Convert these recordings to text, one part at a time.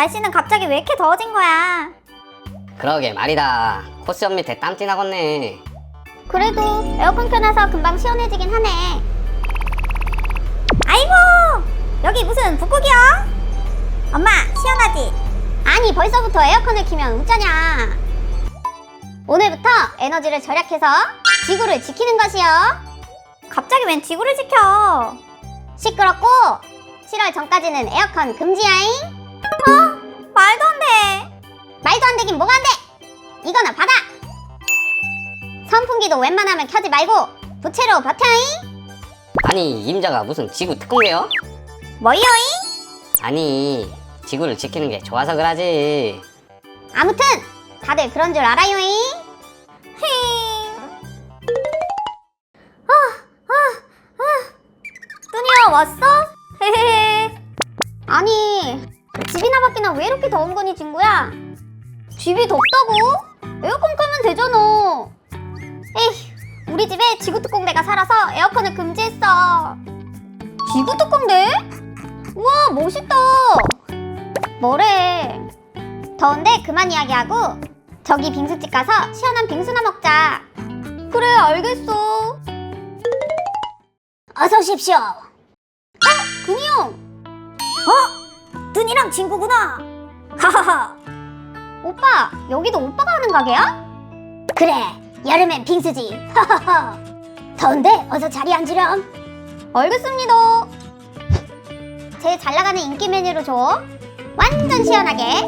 날씨는 갑자기 왜 이렇게 더워진 거야? 그러게 말이다. 코스염 밑에 땀띠 나겠네. 그래도 에어컨 켜놔서 금방 시원해지긴 하네. 아이고! 여기 무슨 북극이야? 엄마, 시원하지? 아니, 벌써부터 에어컨을 키면 웃자냐? 오늘부터 에너지를 절약해서 지구를 지키는 것이요. 갑자기 웬 지구를 지켜? 시끄럽고 7월 전까지는 에어컨 금지야잉. 말도 안 돼. 말도 안 되긴 뭐가 안 돼. 이거나 받아. 선풍기도 웬만하면 켜지 말고 부채로 버텨잉. 아니 임자가 무슨 지구 특공대요? 뭐요잉? 아니 지구를 지키는 게 좋아서 그러지. 아무튼 다들 그런 줄 알아요잉. 뚜니야 왔어? 헤헤헤. 아니 집이나 밖이나 왜 이렇게 더운 거니 친구야? 집이 덥다고? 에어컨 끄면 되잖아. 에이, 우리 집에 지구특공대가 살아서 에어컨을 금지했어. 지구특공대? 우와 멋있다. 뭐래? 더운데 그만 이야기하고 저기 빙수집 가서 시원한 빙수나 먹자. 그래 알겠어. 어서 오십시오. 근이 형. 뚜니랑 친구구나. 하하하. 오빠 여기도 오빠가 하는 가게야? 그래 여름엔 빙수지. 하하하. 더운데 어서 자리에 앉으렴. 알겠습니다. 제일 잘나가는 인기 메뉴로 줘. 완전 시원하게.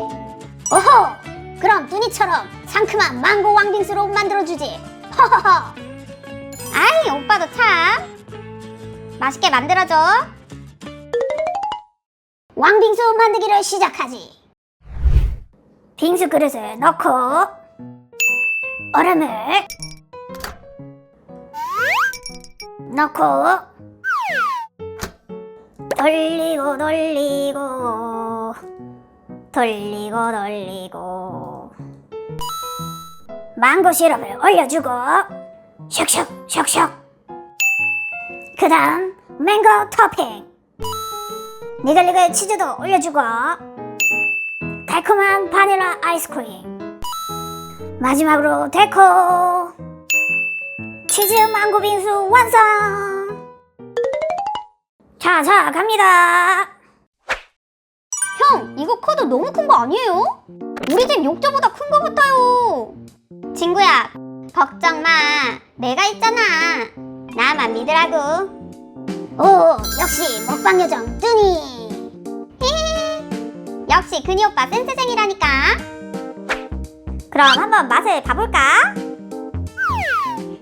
오호 그럼 뚜니처럼 상큼한 망고 왕빙수로 만들어주지. 허허허. 아이 오빠도 참 맛있게 만들어줘. 왕빙수 만들기를 시작하지. 빙수 그릇을 넣고 얼음을 넣고 돌리고 돌리고 돌리고 돌리고 망고 시럽을 올려주고 슉슉 슉슉. 그 다음 맹고 토핑 니글니글 치즈도 올려주고 달콤한 바닐라 아이스크림 마지막으로 데코 치즈 망고 빙수 완성. 자 갑니다. 형 이거 커도 너무 큰 거 아니에요? 우리 집 욕조보다 큰 거 같아요. 친구야 걱정 마 내가 있잖아. 나만 믿으라고. 오 역시 먹방 요정 뚜니. 히히. 역시 근이 오빠 센스쟁이라니까. 그럼 한번 맛을 봐볼까?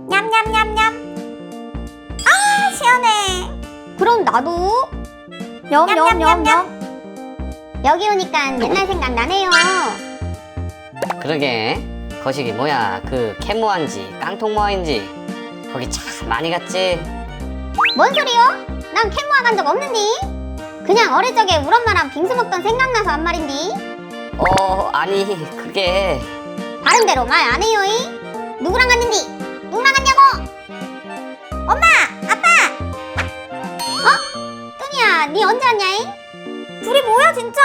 냠냠냠냠. 아 시원해. 그럼 나도 냠냠냠냠. 여기 오니까 옛날 생각 나네요. 그러게 거시기 뭐야 그 캔모아인지 깡통모아인지 거기 참 많이 갔지. 뭔 소리요? 난 캔모아 간 적 없는디. 그냥 어릴 적에 우리 엄마랑 빙수 먹던 생각나서 한 말인디. 아니 그게 다른 대로 말 안 해요이. 누구랑 갔는디? 누구랑 갔냐고? 엄마! 아빠! 뚜니야 니 언제 왔냐잉? 둘이 뭐야 진짜.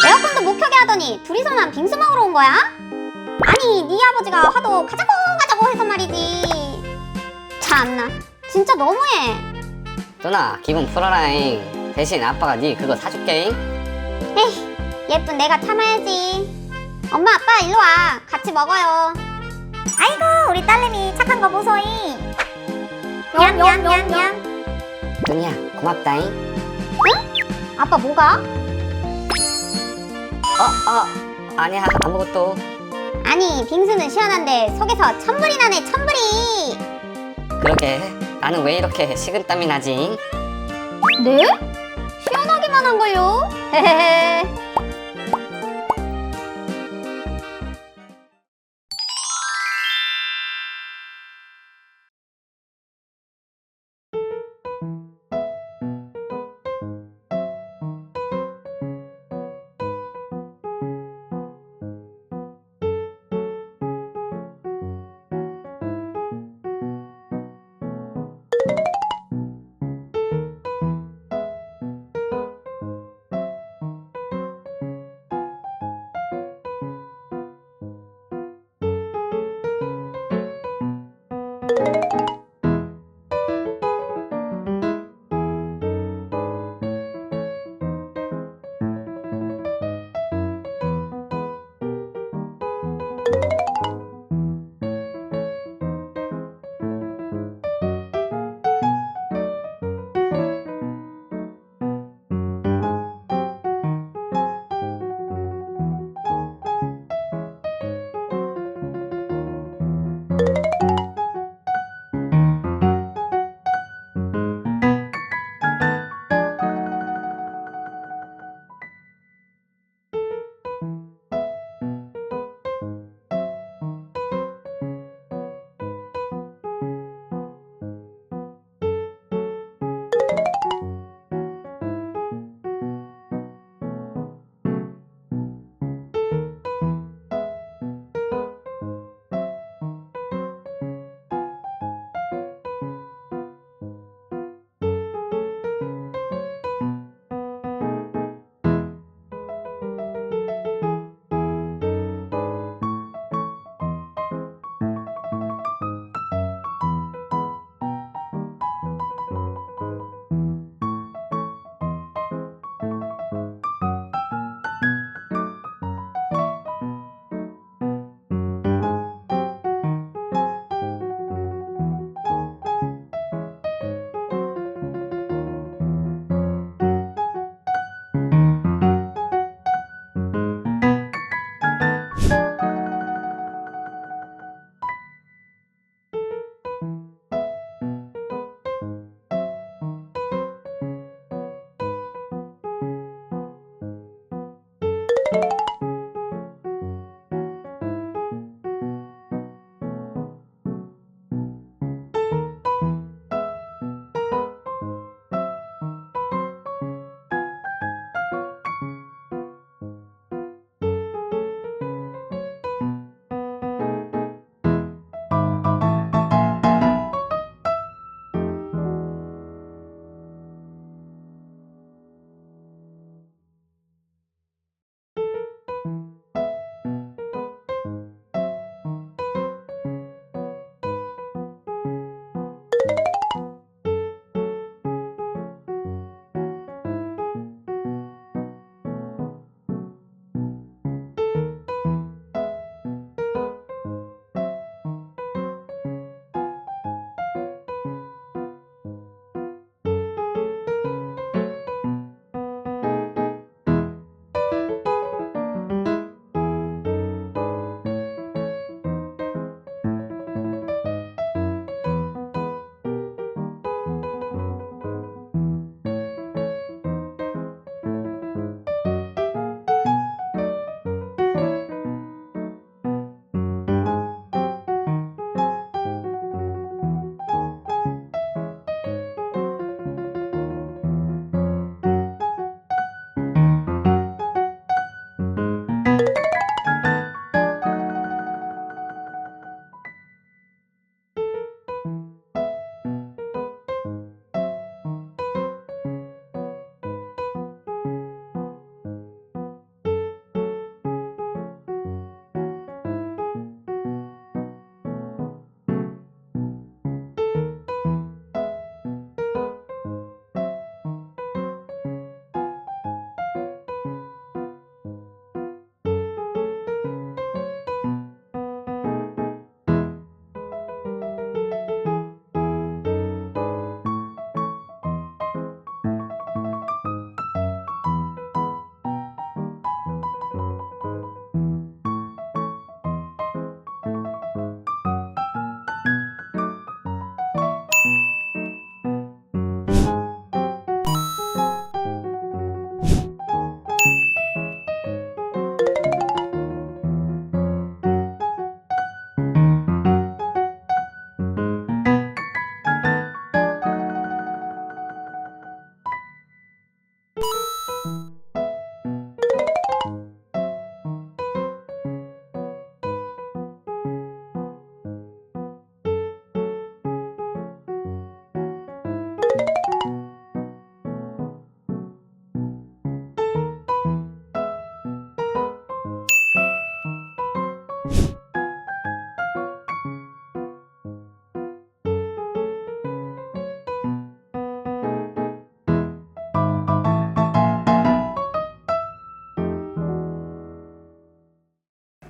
에어컨도 못 켜게 하더니 둘이서만 빙수 먹으러 온 거야? 아니 니 아버지가 하도 가자고 해서 말이지. 참나 진짜 너무해. 뚜나 기분 풀어라잉. 대신 아빠가 니 그거 사줄게잉. 에이 예쁜 내가 참아야지. 엄마 아빠 일로 와 같이 먹어요. 아이고 우리 딸내미 착한 거 보소이. 냠냠냠냠. 뚜니야 고맙다잉. 응? 아빠 뭐가? 아니야 아무것도. 아니 빙수는 시원한데 속에서 천불이 나네 천불이. 그러게 나는 왜 이렇게 식은땀이 나지? 네? 시원하기만 한걸요? 헤헤헤.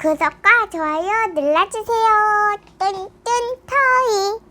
구독과 좋아요 눌러주세요. 뚠뚠 터이.